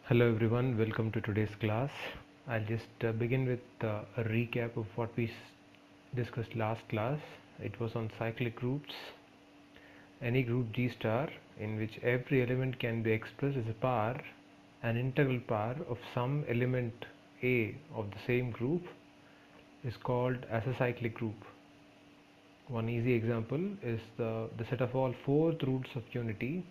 Hello everyone, welcome to today's class. I'll just begin with a recap of what we discussed last class. It was on cyclic groups. Any group G star in which every element can be expressed as a power, an integral power of some element A of the same group is called as a cyclic group. One easy example is the set of all fourth roots of unity,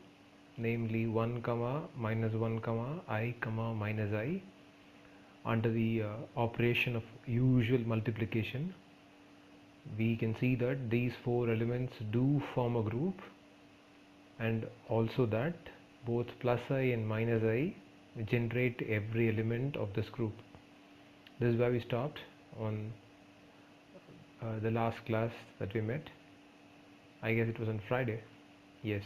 namely 1 comma minus 1 comma I comma minus I, under the operation of usual multiplication. We can see that these four elements do form a group, and also that both plus I and minus I generate every element of this group. This is where we stopped on the last class that we met. I guess it was on Friday. Yes.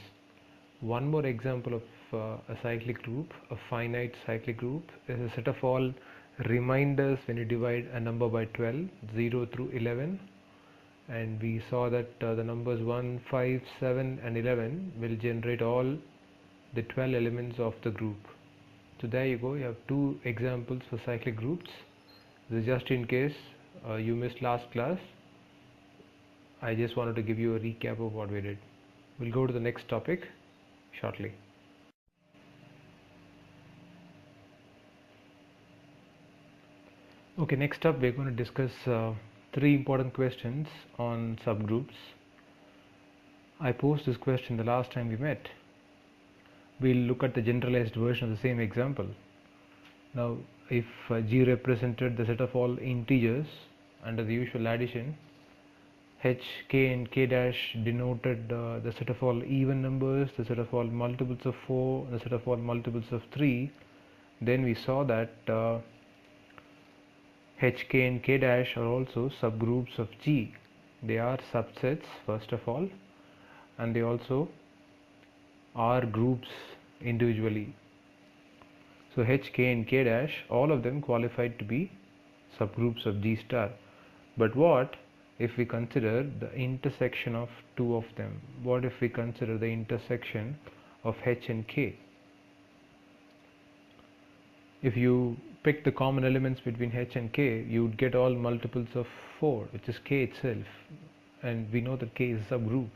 One more example of a cyclic group, a finite cyclic group, is a set of all reminders when you divide a number by 12, 0 through 11, and we saw that the numbers 1, 5, 7 and 11 will generate all the 12 elements of the group. So there you go, you have two examples for cyclic groups. This is just in case you missed last class. I just wanted to give you a recap of what we did. We'll go to the next topic shortly. Okay, next up we're going to discuss three important questions on subgroups. I posed this question the last time we met. We'll look at the generalized version of the same example. Now, if G represented the set of all integers under the usual addition, H, K and K dash denoted the set of all even numbers, the set of all multiples of 4, the set of all multiples of 3, then we saw that H, K and K dash are also subgroups of G. They are subsets first of all, and they also are groups individually. So H, K and K dash, all of them qualified to be subgroups of G star. But what if we consider the intersection of two of them? What if we consider the intersection of H and K? If you pick the common elements between H and K, you would get all multiples of 4, which is K itself, and we know that K is a subgroup.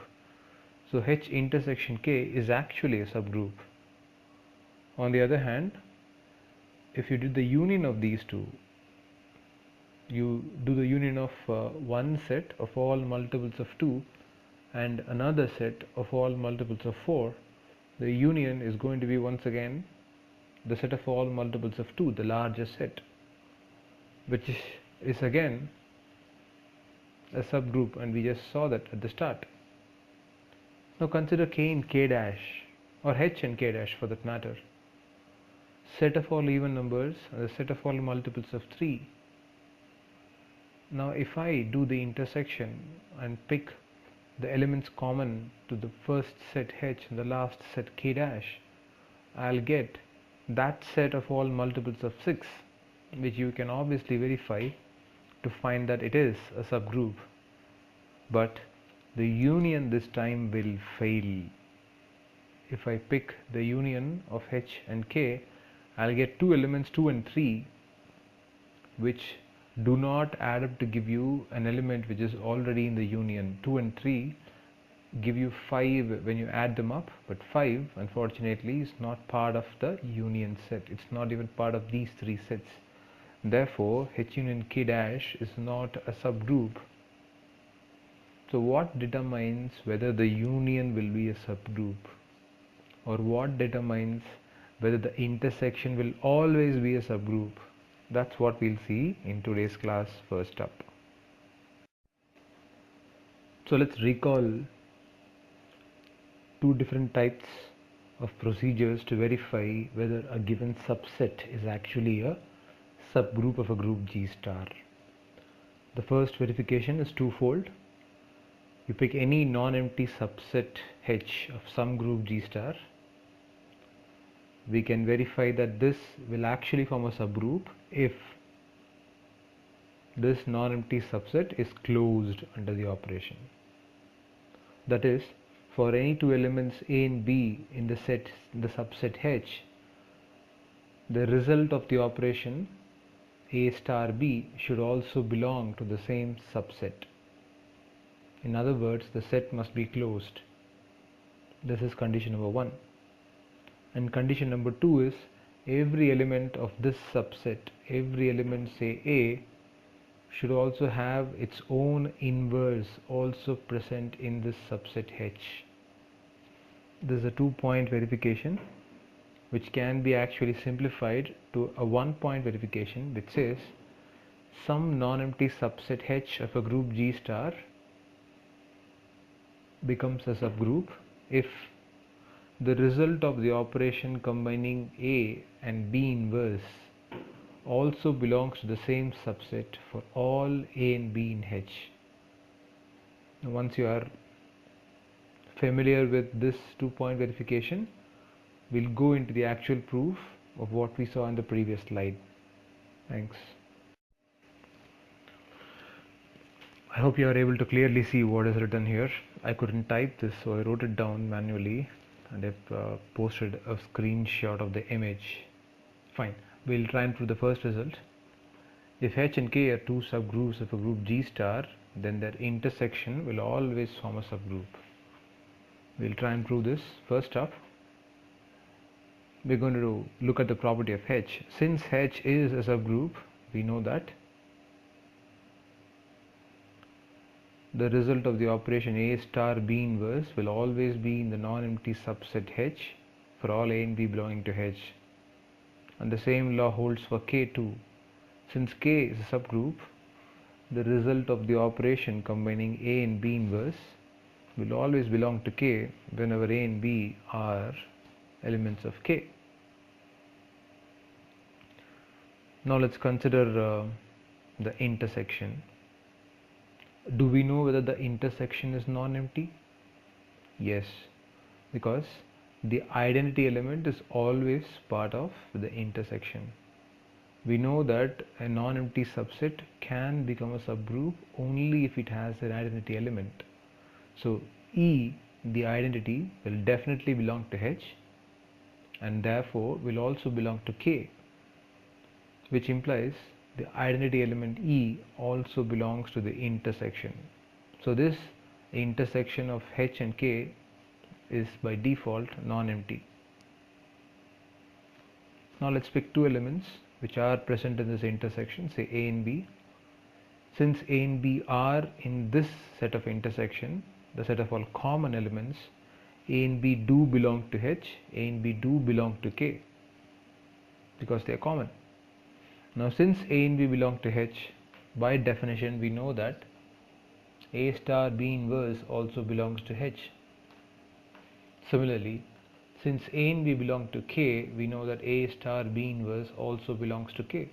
So H intersection K is actually a subgroup. On the other hand, if you did the union of these two, you do the union of one set of all multiples of 2 and another set of all multiples of 4, the union is going to be once again the set of all multiples of 2, the larger set, which is again a subgroup, and we just saw that at the start. Now consider K and K dash, or H and K dash for that matter, set of all even numbers and the set of all multiples of 3. Now if I do the intersection and pick the elements common to the first set H and the last set K dash, I'll get that set of all multiples of 6, which you can obviously verify to find that it is a subgroup. But the union this time will fail. If I pick the union of H and K, I'll get two elements 2 and 3, which do not add up to give you an element which is already in the union. 2 and 3 give you 5 when you add them up, but 5 unfortunately is not part of the union set. It's not even part of these three sets. Therefore H union K dash is not a subgroup. So what determines whether the union will be a subgroup, or what determines whether the intersection will always be a subgroup? That's what we'll see in today's class first up. So let's recall two different types of procedures to verify whether a given subset is actually a subgroup of a group G star. The first verification is twofold. You pick any non-empty subset H of some group G star. We can verify that this will actually form a subgroup if this non-empty subset is closed under the operation. That is, for any two elements A and B in the subset H, the result of the operation A star B should also belong to the same subset. In other words, the set must be closed. This is condition number 1. And condition number 2 is every element of this subset, every element say A, should also have its own inverse also present in this subset H. This is a 2-point verification which can be actually simplified to a 1-point verification, which says some non-empty subset H of a group G star becomes a subgroup if the result of the operation combining A and B inverse also belongs to the same subset for all A and B in H. Now, once you are familiar with this 2-point verification, we'll go into the actual proof of what we saw in the previous slide. Thanks. I hope you are able to clearly see what is written here. I couldn't type this, so I wrote it down manually and I've posted a screenshot of the image. Fine, we'll try and prove the first result. If H and K are two subgroups of a group G star, then their intersection will always form a subgroup. We'll try and prove this. First up, we're going to look at the property of H. Since H is a subgroup, we know that the result of the operation A star B inverse will always be in the non-empty subset H for all A and B belonging to H. And the same law holds for K too. Since K is a subgroup, the result of the operation combining A and B inverse will always belong to K whenever A and B are elements of K. Now let's consider the intersection. Do we know whether the intersection is non-empty? Yes, because the identity element is always part of the intersection. We know that a non-empty subset can become a subgroup only if it has an identity element. So E, the identity, will definitely belong to H and therefore will also belong to K, which implies the identity element E also belongs to the intersection. So this intersection of H and K is by default non-empty. Now let's pick two elements which are present in this intersection, say A and B. Since A and B are in this set of intersection, the set of all common elements, A and B do belong to H, A and B do belong to K because they are common. Now since A and B belong to H, by definition we know that A star B inverse also belongs to H. Similarly, since A and B belong to K, we know that A star B inverse also belongs to K.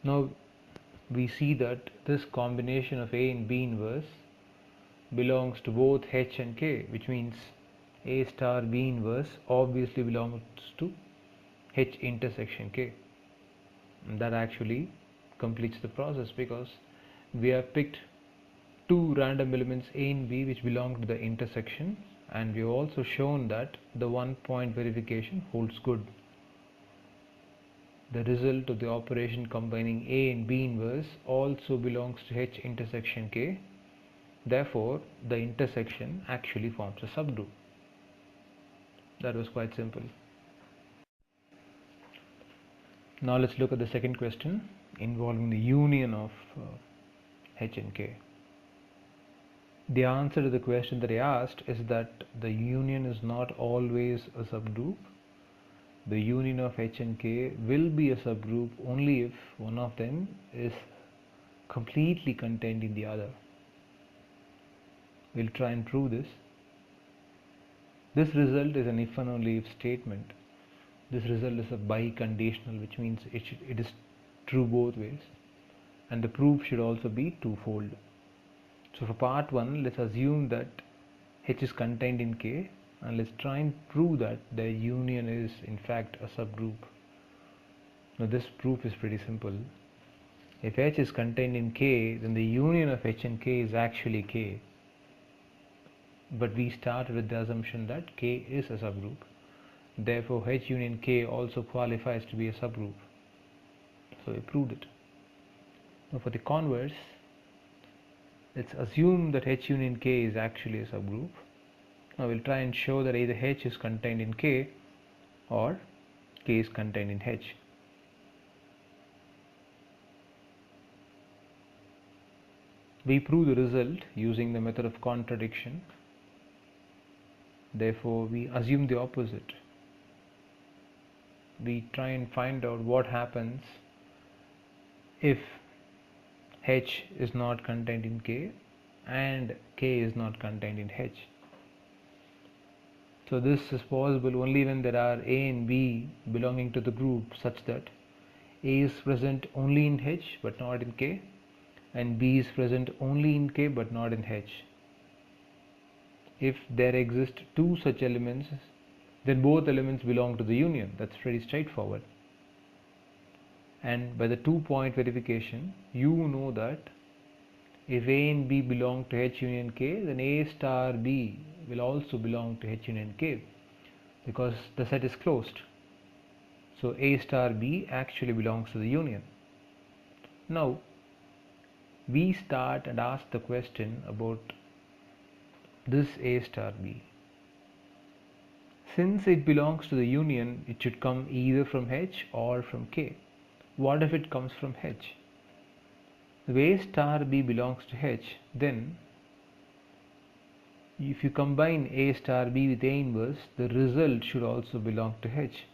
Now we see that this combination of A and B inverse belongs to both H and K, which means A star B inverse obviously belongs to H intersection K. And that actually completes the process because we have picked two random elements A and B which belong to the intersection, and we have also shown that the 1-point verification holds good. The result of the operation combining A and B inverse also belongs to H intersection K. Therefore, the intersection actually forms a subgroup. That was quite simple. Now let's look at the second question involving the union of H and K. The answer to the question that I asked is that the union is not always a subgroup. The union of H and K will be a subgroup only if one of them is completely contained in the other. We'll try and prove this. This result is an if and only if statement. This result is a biconditional, which means it is true both ways, and the proof should also be twofold. So for part 1, let's assume that H is contained in K, and let's try and prove that the union is in fact a subgroup. Now this proof is pretty simple. If H is contained in K, then the union of H and K is actually K. But we started with the assumption that K is a subgroup. Therefore, H union K also qualifies to be a subgroup. So we proved it. Now for the converse, let's assume that H union K is actually a subgroup. Now we'll try and show that either H is contained in K or K is contained in H. We prove the result using the method of contradiction. Therefore, we assume the opposite. We try and find out what happens if H is not contained in K and K is not contained in H. So this is possible only when there are A and B belonging to the group such that A is present only in H but not in K, and B is present only in K but not in H. If there exist two such elements, then both elements belong to the union. That's pretty straightforward. And by the 2-point verification, you know that if A and B belong to H union K, then A star B will also belong to H union K because the set is closed. So A star B actually belongs to the union. Now we start and ask the question about this A star B. Since it belongs to the union, it should come either from H or from K. What if it comes from H? If A star B belongs to H, then if you combine A star B with A inverse, the result should also belong to H.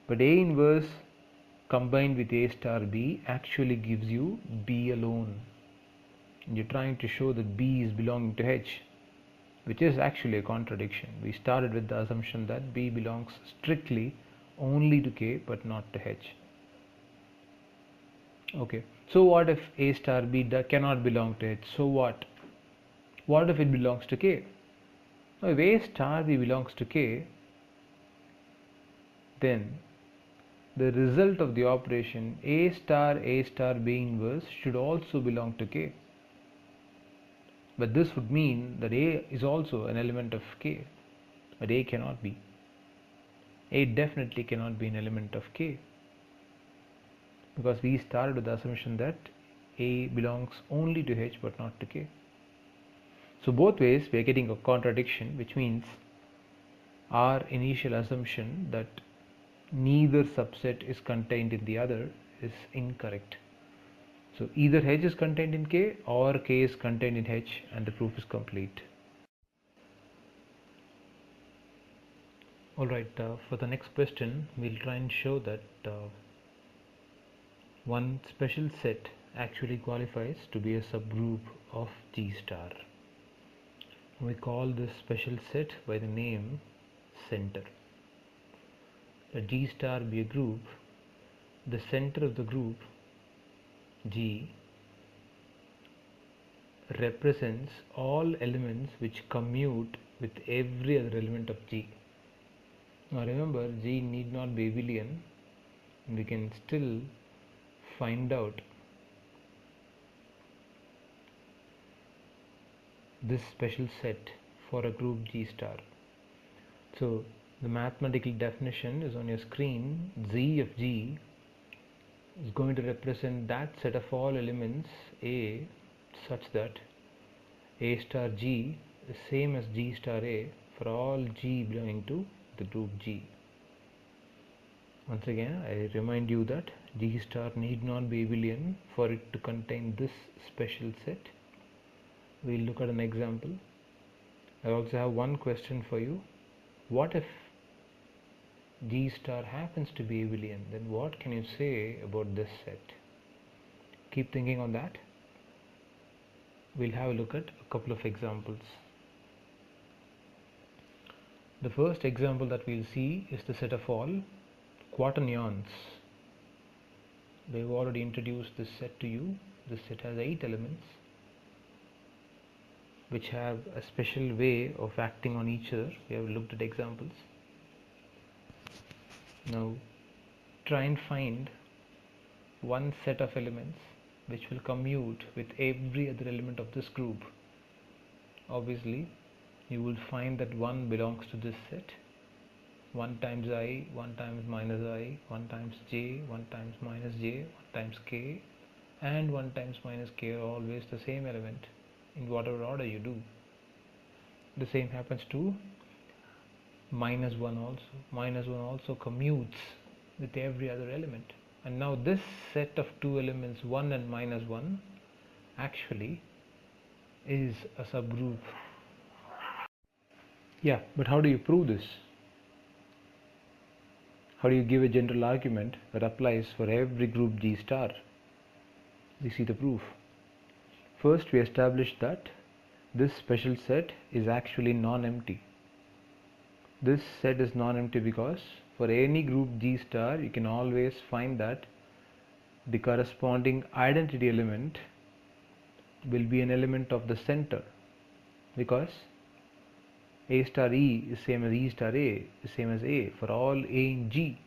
But A inverse combined with A star B actually gives you B alone. And you're trying to show that B is belonging to H, which is actually a contradiction. We started with the assumption that B belongs strictly only to K but not to H. Okay, so what if A star B cannot belong to H? So what? What if it belongs to K? Now if A star B belongs to K, then the result of the operation A star B inverse should also belong to K. But this would mean that A is also an element of K, but A cannot be. A definitely cannot be an element of K, because we started with the assumption that A belongs only to H but not to K. So both ways we are getting a contradiction, which means our initial assumption that neither subset is contained in the other is incorrect. So either H is contained in K or K is contained in H, and the proof is complete. Alright, for the next question we'll try and show that one special set actually qualifies to be a subgroup of G star. We call this special set by the name center. Let G star be a group. The center of the group G represents all elements which commute with every other element of G. Now remember, G need not be abelian. We can still find out this special set for a group G star. So the mathematical definition is on your screen. Z of G is going to represent that set of all elements A such that A star G is same as G star A for all G belonging to the group G. Once again, I remind you that G star need not be abelian for it to contain this special set. We'll look at an example. I also have one question for you. What if G star happens to be abelian? Then what can you say about this set? Keep thinking on that. We'll have a look at a couple of examples. The first example that we'll see is the set of all quaternions. We've already introduced this set to you. This set has 8 elements which have a special way of acting on each other. We have looked at examples. Now try and find one set of elements which will commute with every other element of this group. Obviously you will find that one belongs to this set, 1 times I, 1 times minus I, 1 times j, 1 times minus j, 1 times k, and 1 times minus k are always the same element in whatever order you do. The same happens to minus 1 also. Minus 1 also commutes with every other element. And now this set of two elements, 1 and minus 1, actually is a subgroup. Yeah, but how do you prove this? How do you give a general argument that applies for every group G star? We see the proof. First, we establish that this special set is actually non-empty. This set is non-empty because for any group G star, you can always find that the corresponding identity element will be an element of the center, because A star E is same as E star A is same as A for all A in G.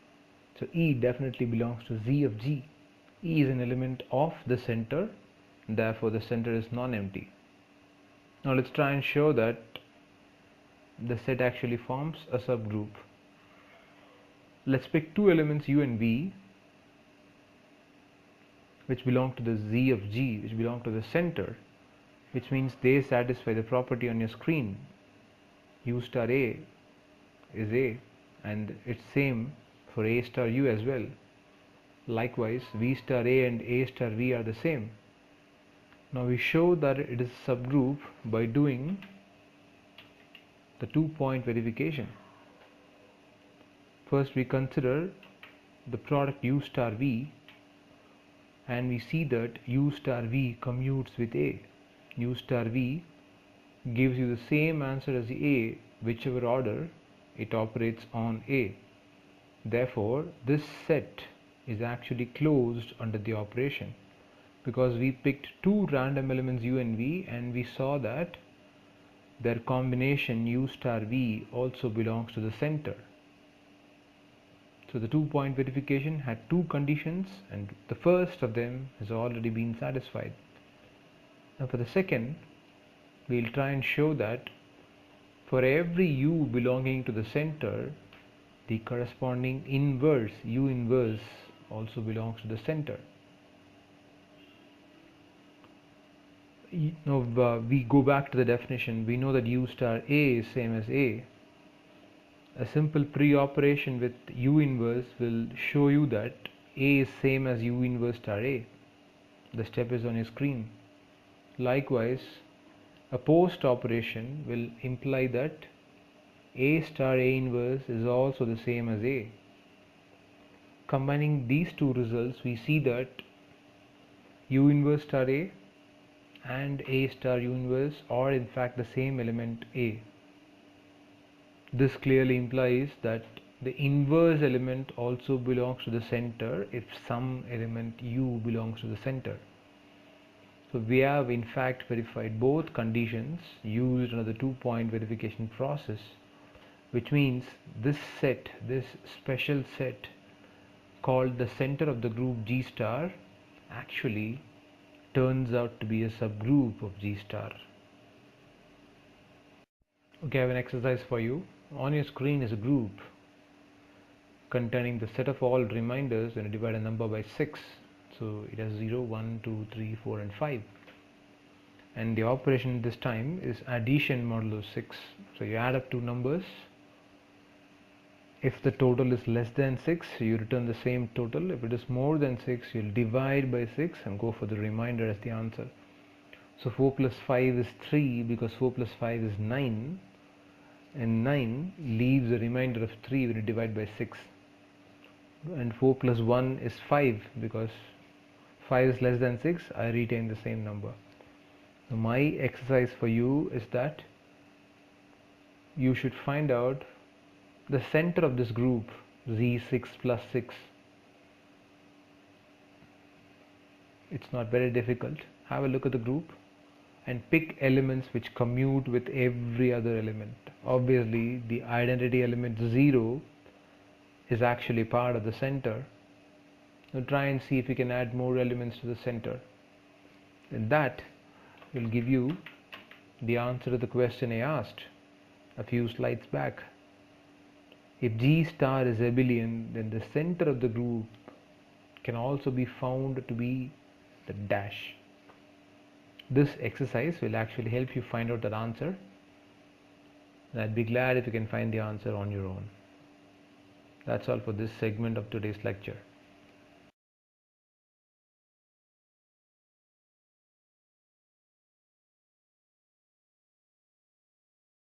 So E definitely belongs to Z of G. E is an element of the center, therefore the center is non-empty. Now let's try and show that the set actually forms a subgroup. Let's pick two elements U and V which belong to the Z of G, which belong to the center, which means they satisfy the property on your screen. U star A is A, and it's same for A star U as well. Likewise, V star A and A star V are the same. Now we show that it is a subgroup by doing the 2-point verification. First, we consider the product U star V, and we see that U star V commutes with A. U star V gives you the same answer as the A, whichever order it operates on A. Therefore, this set is actually closed under the operation, because we picked two random elements U and V, and we saw that their combination U star V also belongs to the center. So the 2-point verification had two conditions, and the first of them has already been satisfied. Now for the second, we'll try and show that for every U belonging to the center, the corresponding inverse, U inverse, also belongs to the center. Now we go back to the definition. We know that U star A is same as A. A simple pre-operation with U inverse will show you that A is same as U inverse star A. The step is on your screen. Likewise, a post operation will imply that A star A inverse is also the same as A. Combining these two results, we see that U inverse star A and A star U inverse are in fact the same element A. This clearly implies that the inverse element also belongs to the center if some element U belongs to the center. So we have in fact verified both conditions used under the 2-point verification process, which means this set, this special set called the center of the group G star, actually turns out to be a subgroup of G star. Okay, I have an exercise for you. On your screen is a group containing the set of all reminders when you divide a number by 6. So it has 0, 1, 2, 3, 4 and 5. And the operation this time is addition modulo 6. So you add up two numbers. If the total is less than 6, you return the same total. If it is more than 6, you'll divide by 6 and go for the remainder as the answer. So 4 plus 5 is 3, because 4 plus 5 is 9. And 9 leaves a remainder of 3 when you divide by 6. And 4 plus 1 is 5, because 5 is less than 6, I retain the same number. So my exercise for you is that you should find out the center of this group Z6 plus 6. It's not very difficult. Have a look at the group and pick elements which commute with every other element. Obviously, the identity element 0 is actually part of the center. Now try and see if you can add more elements to the center. And that will give you the answer to the question I asked a few slides back. If G star is abelian, then the center of the group can also be found to be the dash. This exercise will actually help you find out that answer, and I'd be glad if you can find the answer on your own. That's all for this segment of today's lecture.